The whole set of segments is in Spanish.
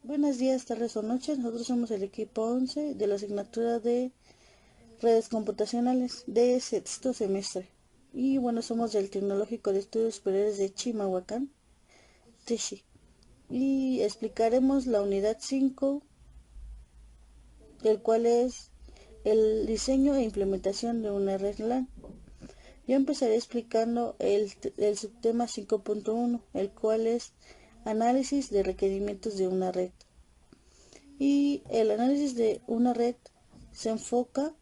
Buenos días, tardes o noches. Nosotros somos el equipo 11 de la asignatura de redes computacionales de sexto semestre. Y bueno, somos del Tecnológico de Estudios Superiores de Chimalhuacán, TESHI. Y explicaremos la unidad 5, el cual es el diseño e implementación de una red LAN. Yo empezaré explicando el subtema 5.1, el cual es análisis de requerimientos de una red. Y el análisis de una red se enfoca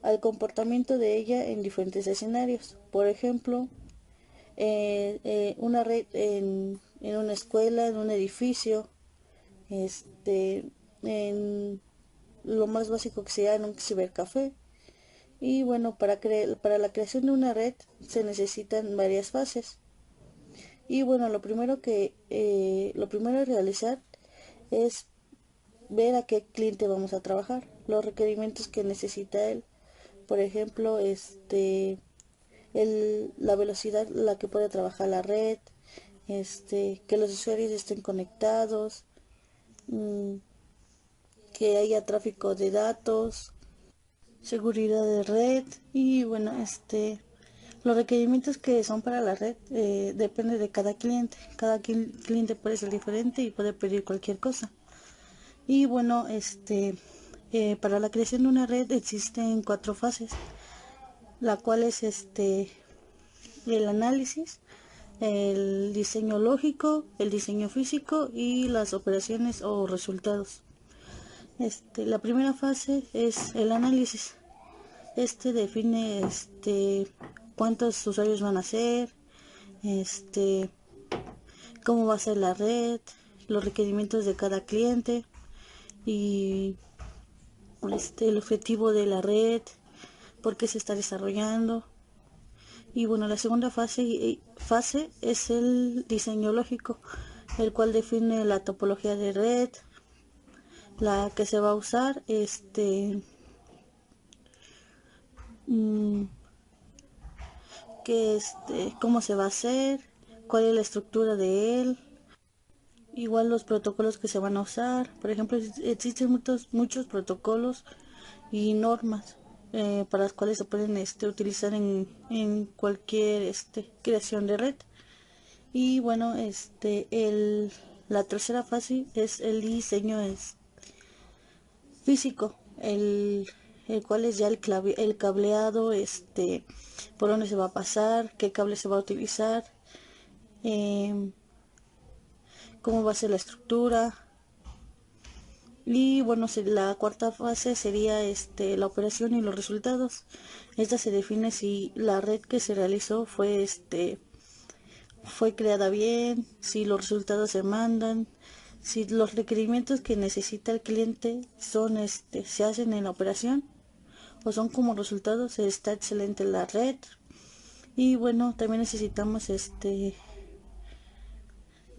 al comportamiento de ella en diferentes escenarios. Por ejemplo, una red en una escuela, en un edificio, en lo más básico que sea en un cibercafé. Y bueno, para la creación de una red se necesitan varias fases. Y bueno, lo primero a realizar es ver a qué cliente vamos a trabajar, los requerimientos que necesita él. Por ejemplo, la velocidad a la que puede trabajar la red, que los usuarios estén conectados, mmm, que haya tráfico de datos, seguridad de red y bueno, los requerimientos que son para la red depende de cada cliente. Cada cliente puede ser diferente y puede pedir cualquier cosa. Y bueno, para la creación de una red existen 4 fases, la cual es el análisis, el diseño lógico, el diseño físico y las operaciones o resultados. La primera fase es el análisis. Define cuántos usuarios van a ser, cómo va a ser la red, los requerimientos de cada cliente y el objetivo de la red, por qué se está desarrollando. Y bueno, la segunda fase es el diseño lógico, el cual define la topología de red, la que se va a usar, cómo se va a hacer, cuál es la estructura de él, igual los protocolos que se van a usar. Por ejemplo, existen muchos protocolos y normas para las cuales se pueden utilizar en cualquier creación de red. Y bueno, la tercera fase es el diseño físico, el cual es ya el cableado, por dónde se va a pasar, qué cable se va a utilizar, eh, cómo va a ser la estructura. Y bueno, la cuarta fase sería la operación y los resultados. Esta se define si la red que se realizó fue creada bien, si los resultados se mandan, si los requerimientos que necesita el cliente se hacen en la operación o son como resultados. Está excelente la red. Y bueno, también necesitamos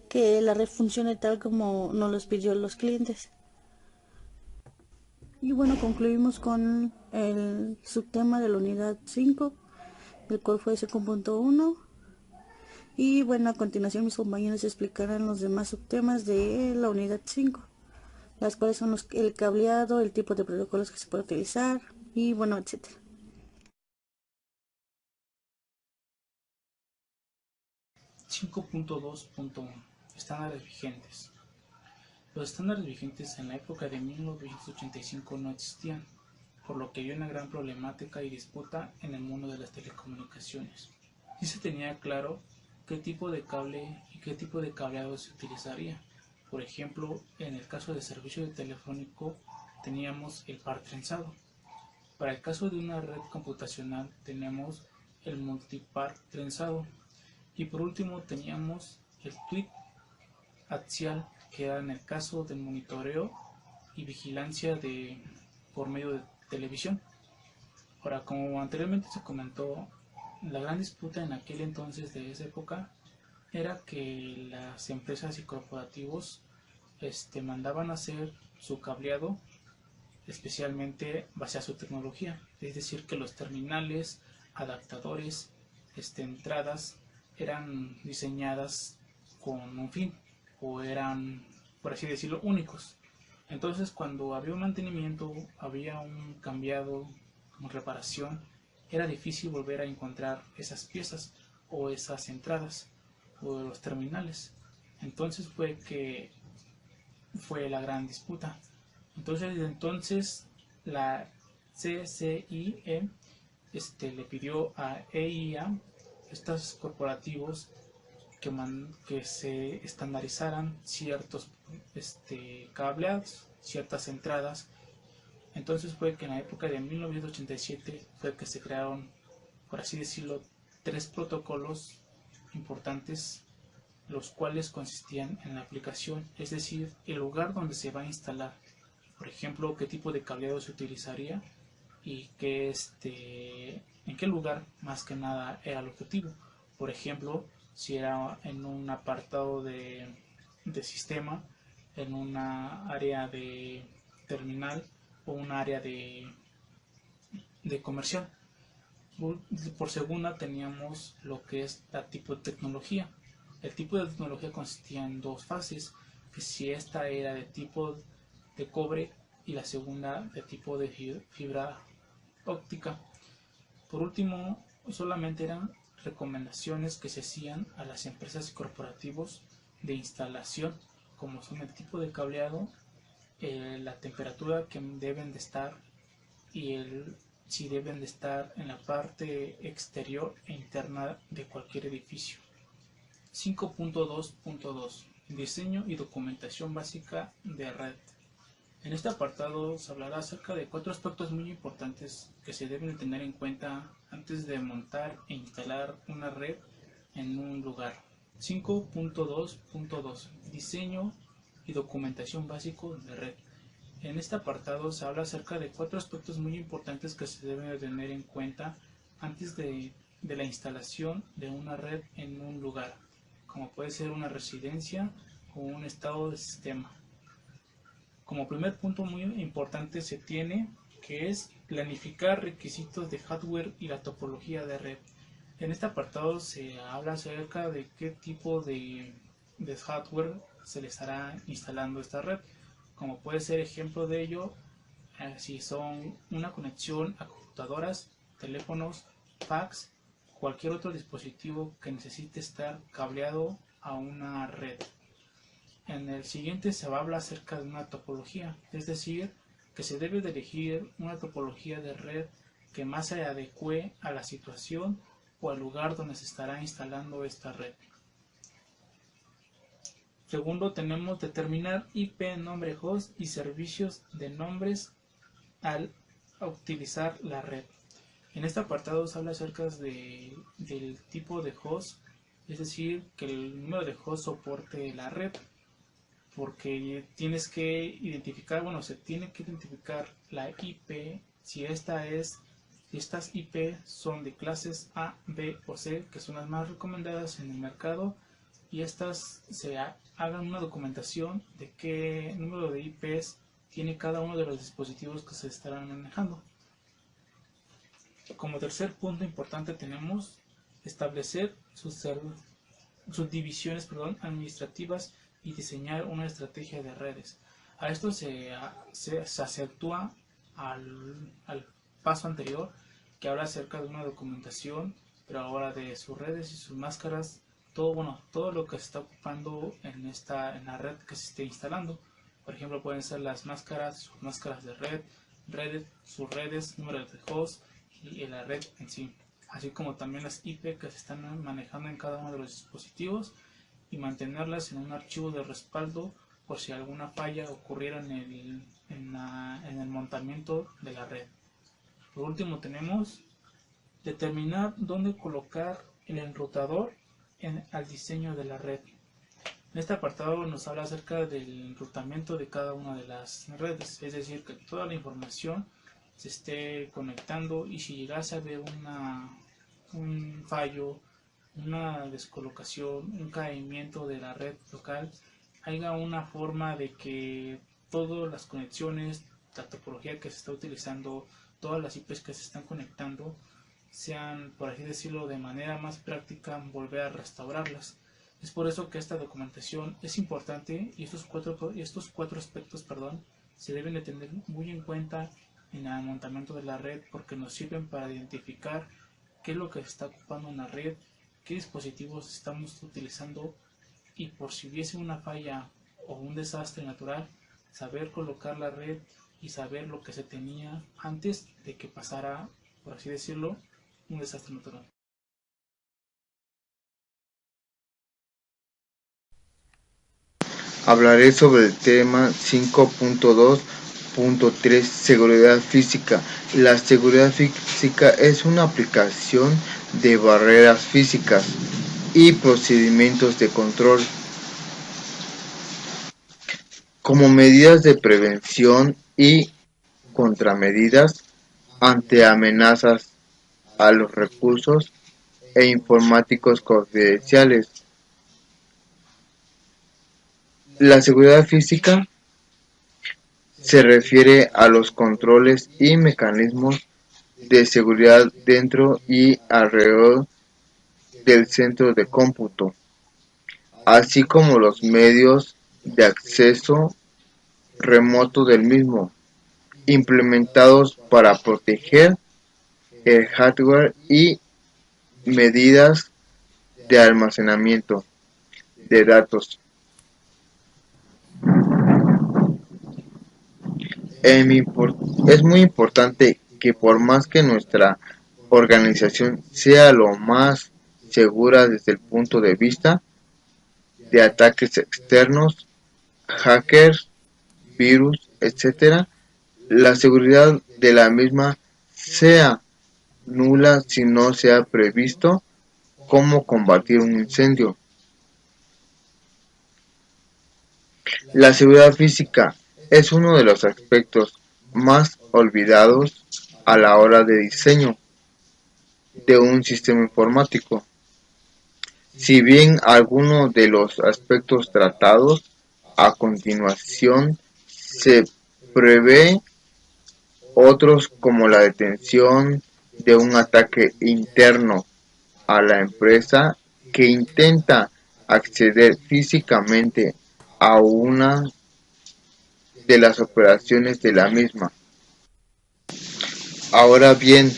que la red funcione tal como nos los pidió los clientes. Y bueno, concluimos con el subtema de la unidad 5, el cual fue 5.1. Y bueno, a continuación mis compañeros explicarán los demás subtemas de la unidad 5, las cuales son el cableado, el tipo de protocolos que se puede utilizar y bueno, etcétera. 5.2.1 Estándares vigentes. Los estándares vigentes en la época de 1985 no existían, por lo que había una gran problemática y disputa en el mundo de las telecomunicaciones. Sí se tenía claro qué tipo de cable y qué tipo de cableado se utilizaría. Por ejemplo, en el caso de servicio telefónico teníamos el par trenzado. Para el caso de una red computacional teníamos el multipar trenzado. Y por último teníamos el tweet axial, que era en el caso del monitoreo y vigilancia por medio de televisión. Ahora, como anteriormente se comentó, la gran disputa en aquel entonces de esa época era que las empresas y corporativos mandaban a hacer su cableado especialmente base a su tecnología, es decir, que los terminales, adaptadores, entradas eran diseñadas con un fin o eran por así decirlo, únicos. Entonces, cuando había un mantenimiento, había un cambiado, como reparación, era difícil volver a encontrar esas piezas o esas entradas o los terminales. Entonces fue la gran disputa. Entonces la CCIE le pidió a EIA, estos corporativos, que se estandarizaran ciertos cableados, ciertas entradas. Entonces fue que en la época de 1987 fue que se crearon, por así decirlo, 3 protocolos importantes, los cuales consistían en la aplicación, es decir, el lugar donde se va a instalar, por ejemplo, qué tipo de cableado se utilizaría y en qué lugar más que nada era el objetivo. Por ejemplo, si era en un apartado de sistema, en una área de terminal o un área de comercial. Por segunda teníamos lo que es la tipo de tecnología. El tipo de tecnología consistía en 2 fases, que si esta era de tipo de cobre y la segunda de tipo de fibra óptica. Por último, solamente eran recomendaciones que se hacían a las empresas y corporativos de instalación, como son el tipo de cableado, la temperatura que deben de estar y si deben de estar en la parte exterior e interna de cualquier edificio. 5.2.2 Diseño y documentación básica de red. En este apartado se hablará acerca de 4 aspectos muy importantes que se deben tener en cuenta antes de montar e instalar una red en un lugar. 5.2.2 Diseño y documentación básico de red. En este apartado se habla acerca de 4 aspectos muy importantes que se deben tener en cuenta antes de la instalación de una red en un lugar, como puede ser una residencia o un estado de sistema. Como primer punto muy importante se tiene que es planificar requisitos de hardware y la topología de red. En este apartado se habla acerca de qué tipo de hardware se le estará instalando esta red. Como puede ser ejemplo de ello, si son una conexión a computadoras, teléfonos, fax, cualquier otro dispositivo que necesite estar cableado a una red. En el siguiente se va a hablar acerca de una topología, es decir, que se debe de elegir una topología de red que más se adecue a la situación o al lugar donde se estará instalando esta red. Segundo, tenemos determinar IP, nombre host y servicios de nombres al utilizar la red. En este apartado se habla acerca del tipo de host, es decir, que el número de host soporte la red, porque tienes que identificar, se tiene que identificar la IP, si estas IP son de clases A, B o C, que son las más recomendadas en el mercado, y estas se hagan una documentación de qué número de IPs tiene cada uno de los dispositivos que se estarán manejando. Como tercer punto importante tenemos establecer sus divisiones administrativas y diseñar una estrategia de redes. A esto se acentúa al paso anterior, que habla acerca de una documentación, pero ahora de sus redes y sus máscaras, todo lo que se está ocupando en la red que se esté instalando. Por ejemplo, pueden ser las máscaras, sus máscaras de red, sus redes, número de host y la red en sí, así como también las IP que se están manejando en cada uno de los dispositivos, y mantenerlas en un archivo de respaldo por si alguna falla ocurriera en el montamiento de la red. Por último tenemos determinar dónde colocar el enrutador al diseño de la red. En este apartado nos habla acerca del enrutamiento de cada una de las redes, es decir, que toda la información se esté conectando, y si llegase a haber un fallo, una descolocación, un caimiento de la red local, haya una forma de que todas las conexiones, la topología que se está utilizando, todas las IPs que se están conectando, sean, por así decirlo, de manera más práctica, volver a restaurarlas. Es por eso que esta documentación es importante y estos cuatro aspectos, se deben de tener muy en cuenta en el montamiento de la red, porque nos sirven para identificar qué es lo que se está ocupando en la red, qué dispositivos estamos utilizando, y por si hubiese una falla o un desastre natural, saber colocar la red y saber lo que se tenía antes de que pasara, por así decirlo, un desastre natural. Hablaré sobre el tema 5.2.3 Seguridad física. La seguridad física es una aplicación de barreras físicas y procedimientos de control como medidas de prevención y contramedidas ante amenazas a los recursos e informáticos confidenciales. La seguridad física se refiere a los controles y mecanismos de seguridad dentro y alrededor del centro de cómputo, así como los medios de acceso remoto del mismo, implementados para proteger el hardware y medidas de almacenamiento de datos. Es muy importante que por más que nuestra organización sea lo más segura desde el punto de vista de ataques externos, hackers, virus, etc., la seguridad de la misma sea nula si no se ha previsto cómo combatir un incendio. La seguridad física es uno de los aspectos más olvidados a la hora de diseño de un sistema informático. Si bien algunos de los aspectos tratados a continuación se prevé, otros como la detención de un ataque interno a la empresa que intenta acceder físicamente a una de las operaciones de la misma. Ahora bien,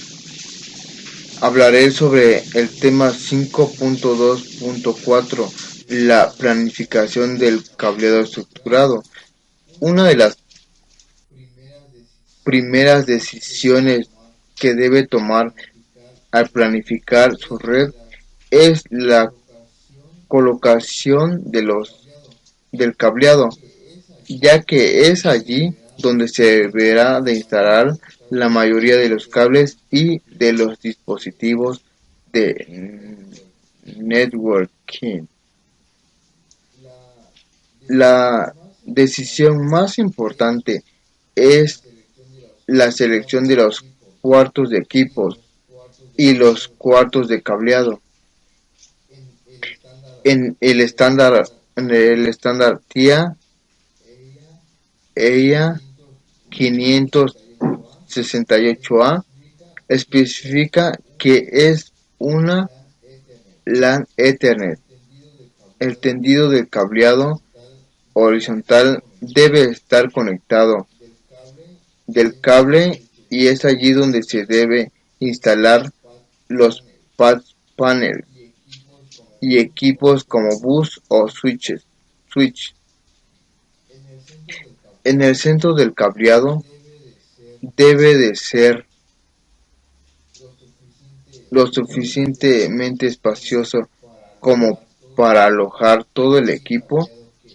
hablaré sobre el tema 5.2.4, la planificación del cableado estructurado. Una de las primeras decisiones que debe tomar al planificar su red es la colocación del cableado, ya que es allí donde se deberá de instalar la mayoría de los cables y de los dispositivos de networking. La decisión más importante es la selección de los cuartos de equipos y los cuartos de cableado. En el estándar TIA EIA 568A especifica que es una LAN Ethernet. El tendido del cableado horizontal debe estar conectado del cable y es allí donde se debe instalar los panels y equipos como bus o switch. En el centro del cableado debe de ser lo suficientemente espacioso como para alojar todo el equipo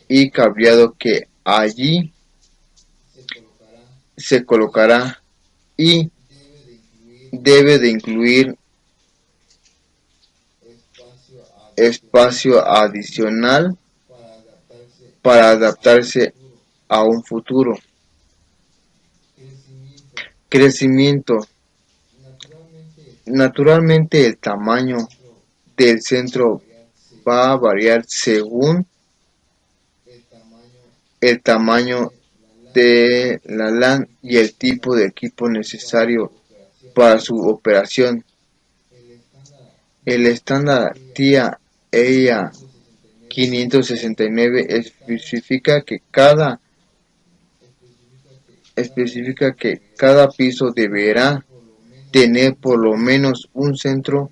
y cableado que allí se colocará, y debe de incluir espacio adicional para adaptarse a un futuro crecimiento. Naturalmente el tamaño del centro va a variar según el tamaño de la LAN y el tipo de equipo necesario para su operación. El estándar TIA EIA 569 especifica que cada piso deberá tener por lo menos un centro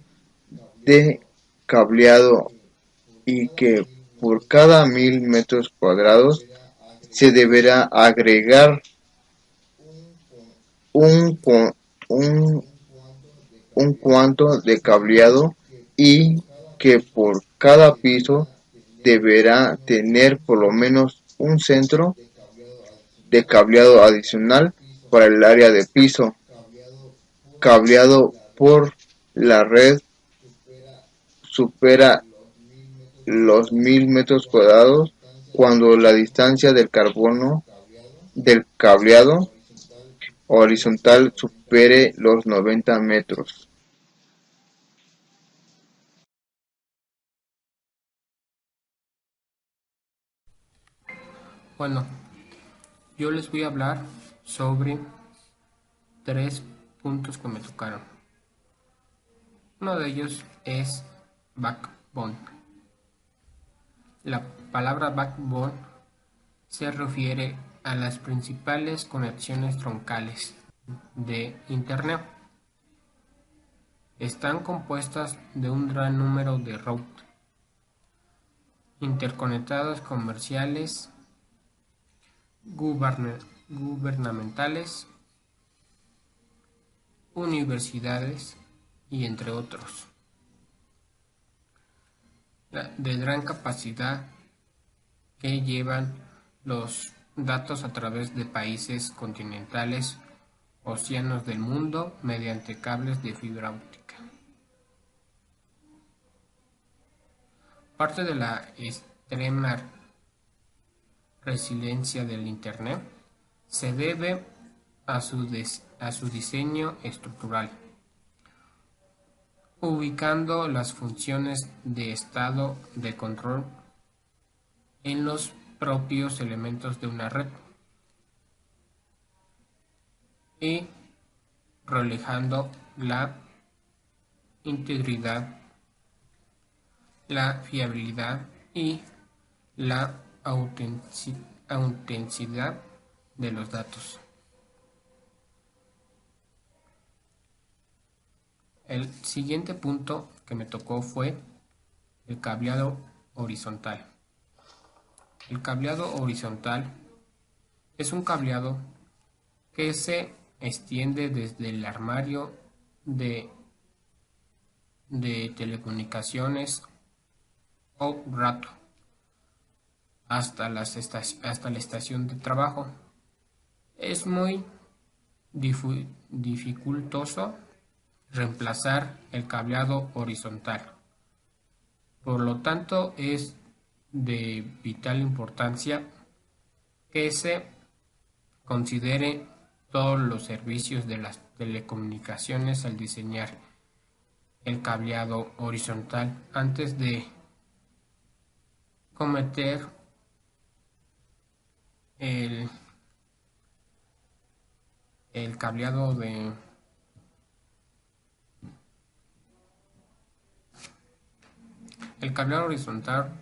de cableado y que por cada 1000 metros cuadrados se deberá agregar un, cu- un, un cuanto de cableado y que por cada piso deberá tener por lo menos un centro de cableado adicional para el área de piso, cableado por la red supera los 1000 metros cuadrados cuando la distancia del cableado horizontal supere los 90 metros. Bueno, yo les voy a hablar sobre 3 puntos que me tocaron. Uno de ellos es backbone. La palabra backbone se refiere a las principales conexiones troncales de Internet. Están compuestas de un gran número de routers interconectados comerciales, gubernamentales, universidades y entre otros, de gran capacidad que llevan los datos a través de países continentales, océanos del mundo mediante cables de fibra óptica. Parte de la extrema resiliencia del Internet se debe a su diseño estructural, ubicando las funciones de estado de control en los propios elementos de una red y relajando la integridad, la fiabilidad y la autenticidad de los datos. El siguiente punto que me tocó fue el cableado horizontal. El cableado horizontal es un cableado que se extiende desde el armario de telecomunicaciones o rato hasta la estación de trabajo. Es muy dificultoso reemplazar el cableado horizontal. Por lo tanto, es de vital importancia que se considere todos los servicios de las telecomunicaciones al diseñar el cableado horizontal antes de cometer el cableado El cableado horizontal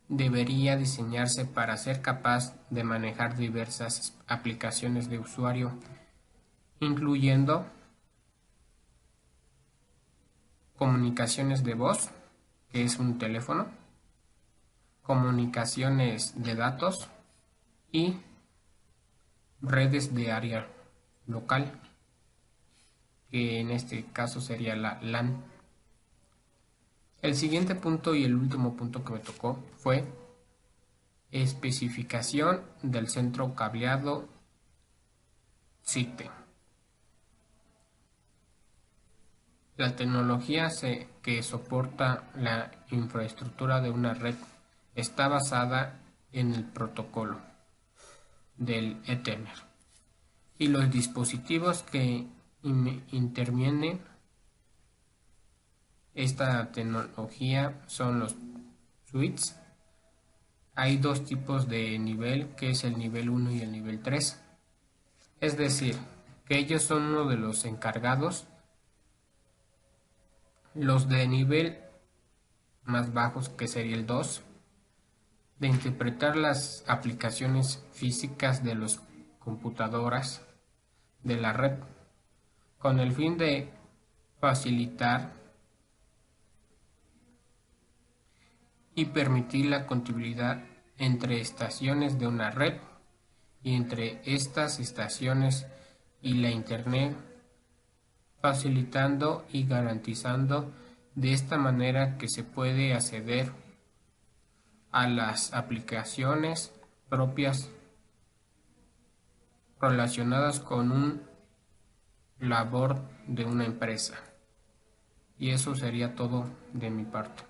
debería diseñarse para ser capaz de manejar diversas aplicaciones de usuario, incluyendo comunicaciones de voz, que es un teléfono, comunicaciones de datos y redes de área local, que en este caso sería la LAN. El siguiente punto y el último punto que me tocó fue especificación del centro cableado SIGTE. La tecnología que soporta la infraestructura de una red está basada en el protocolo del Ethernet y los dispositivos que intervienen esta tecnología son los switches. Hay dos tipos de nivel, que es el nivel 1 y el nivel 3. Es decir, que ellos son uno de los encargados. Los de nivel más bajos, que sería el 2, de interpretar las aplicaciones físicas de las computadoras de la red, con el fin de facilitar y permitir la continuidad entre estaciones de una red y entre estas estaciones y la Internet, facilitando y garantizando de esta manera que se puede acceder a las aplicaciones propias relacionadas con un labor de una empresa. Y eso sería todo de mi parte.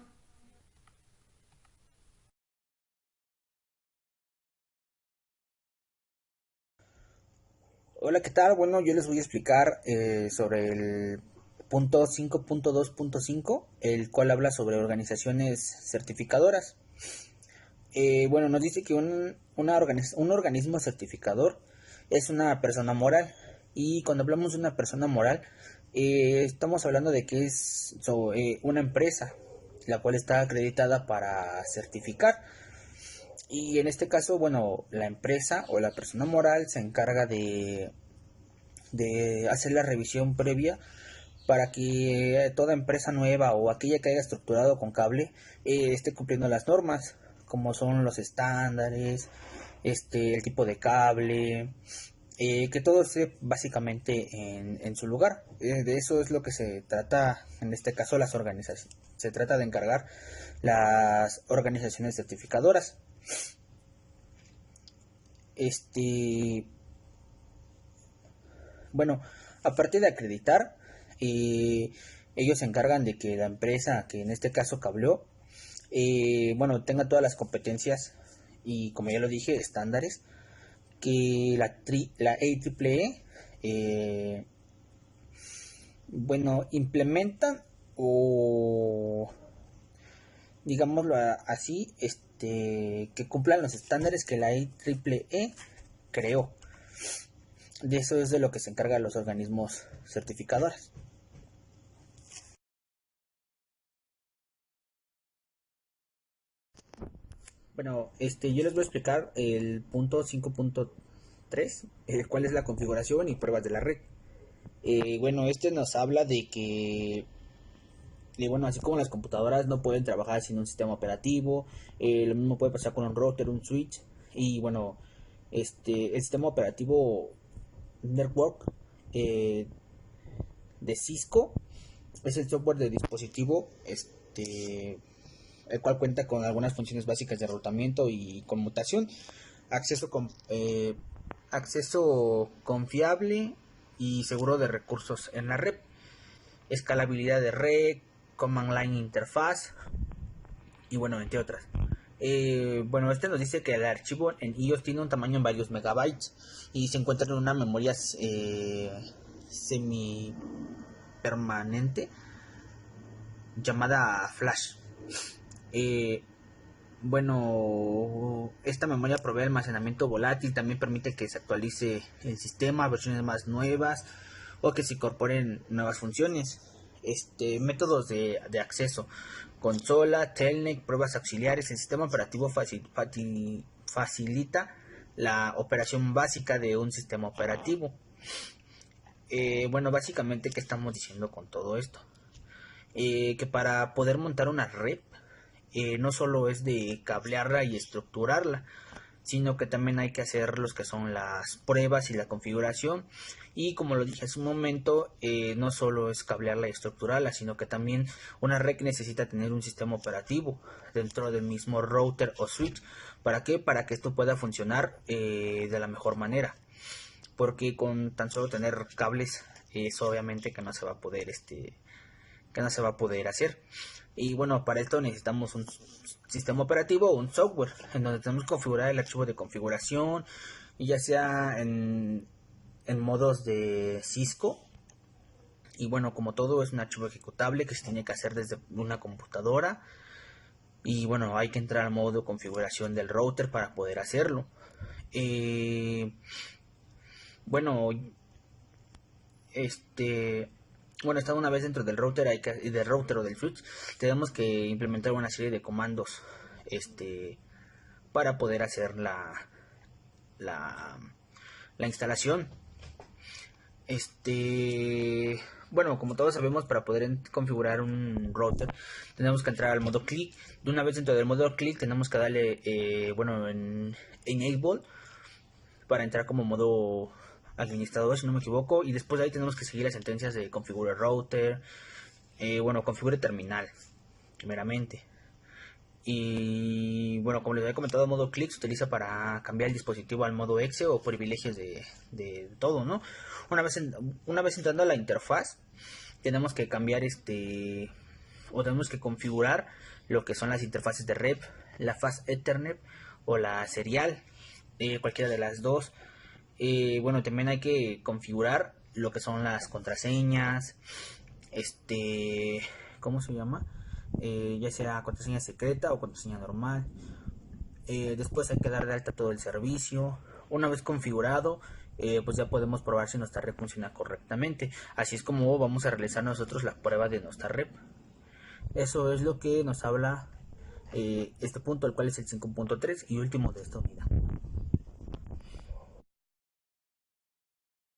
Hola, ¿qué tal? Bueno, yo les voy a explicar sobre el punto 5.2.5, el cual habla sobre organizaciones certificadoras. Bueno, nos dice que un organismo certificador es una persona moral. Y cuando hablamos de una persona moral, estamos hablando de que es una empresa, la cual está acreditada para certificar. Y en este caso, bueno, la empresa o la persona moral se encarga de hacer la revisión previa para que toda empresa nueva o aquella que haya estructurado con cable esté cumpliendo las normas, como son los estándares, el tipo de cable, que todo esté básicamente en su lugar. De eso es lo que se trata, en este caso las organizaciones. Se trata de encargar las organizaciones certificadoras. Bueno, aparte de acreditar, ellos se encargan de que la empresa, que en este caso cableó, bueno, tenga todas las competencias y, como ya lo dije, estándares que la AEEE bueno, implementan, o digámoslo así, que cumplan los estándares que la IEEE creó. De eso es de lo que se encargan los organismos certificadores. Bueno, yo les voy a explicar el punto 5.3, el cual es la configuración y pruebas de la red. Bueno, nos habla de que, bueno, así como las computadoras no pueden trabajar sin un sistema operativo, lo mismo puede pasar con un router, un switch, y bueno, el sistema operativo Network de Cisco es el software de dispositivo, el cual cuenta con algunas funciones básicas de enrutamiento y conmutación, acceso confiable y seguro de recursos en la red, escalabilidad de red, command line interfaz y bueno, entre otras. Bueno, nos dice que el archivo en iOS tiene un tamaño en varios megabytes y se encuentra en una memoria semi permanente llamada flash. Bueno, esta memoria provee almacenamiento volátil, también permite que se actualice el sistema a versiones más nuevas o que se incorporen nuevas funciones. Métodos de acceso: consola, telnet, pruebas auxiliares. El sistema operativo facilita la operación básica de un sistema operativo. Bueno, básicamente, ¿qué estamos diciendo con todo esto? Que para poder montar una red, no solo es de cablearla y estructurarla, sino que también hay que hacer los que son las pruebas y la configuración. Y como lo dije hace un momento, no solo es cablearla y estructurarla, sino que también una red necesita tener un sistema operativo dentro del mismo router o switch. ¿Para qué? Para que esto pueda funcionar de la mejor manera. Porque con tan solo tener cables, es obviamente que no se va a poder hacer. Y bueno, para esto necesitamos un sistema operativo o un software en donde tenemos que configurar el archivo de configuración, y ya sea en modos de Cisco. Y bueno, como todo es un archivo ejecutable que se tiene que hacer desde una computadora. Y bueno, hay que entrar al modo de configuración del router para poder hacerlo. Bueno, estando una vez dentro del router, del router o del switch, tenemos que implementar una serie de comandos para poder hacer la instalación. Bueno, como todos sabemos, para poder configurar un router tenemos que entrar al modo click. De una vez dentro del modo click tenemos que darle en enable para entrar como modo administrador, si no me equivoco, y después de ahí tenemos que seguir las sentencias de configure router, configure terminal primeramente. Y bueno, como les había comentado, modo click se utiliza para cambiar el dispositivo al modo exe o privilegios de todo, ¿no? Una vez entrando a la interfaz, tenemos que cambiar o tenemos que configurar lo que son las interfaces de red, la Fast Ethernet o la serial, cualquiera de las dos. También hay que configurar lo que son las contraseñas, ¿cómo se llama? Ya sea contraseña secreta o contraseña normal. Después hay que dar de alta todo el servicio. Una vez configurado, pues ya podemos probar si nuestra red funciona correctamente. Así es como vamos a realizar nosotros la prueba de nuestra red. Eso es lo que nos habla este punto, el cual es el 5.3 y último de esta unidad.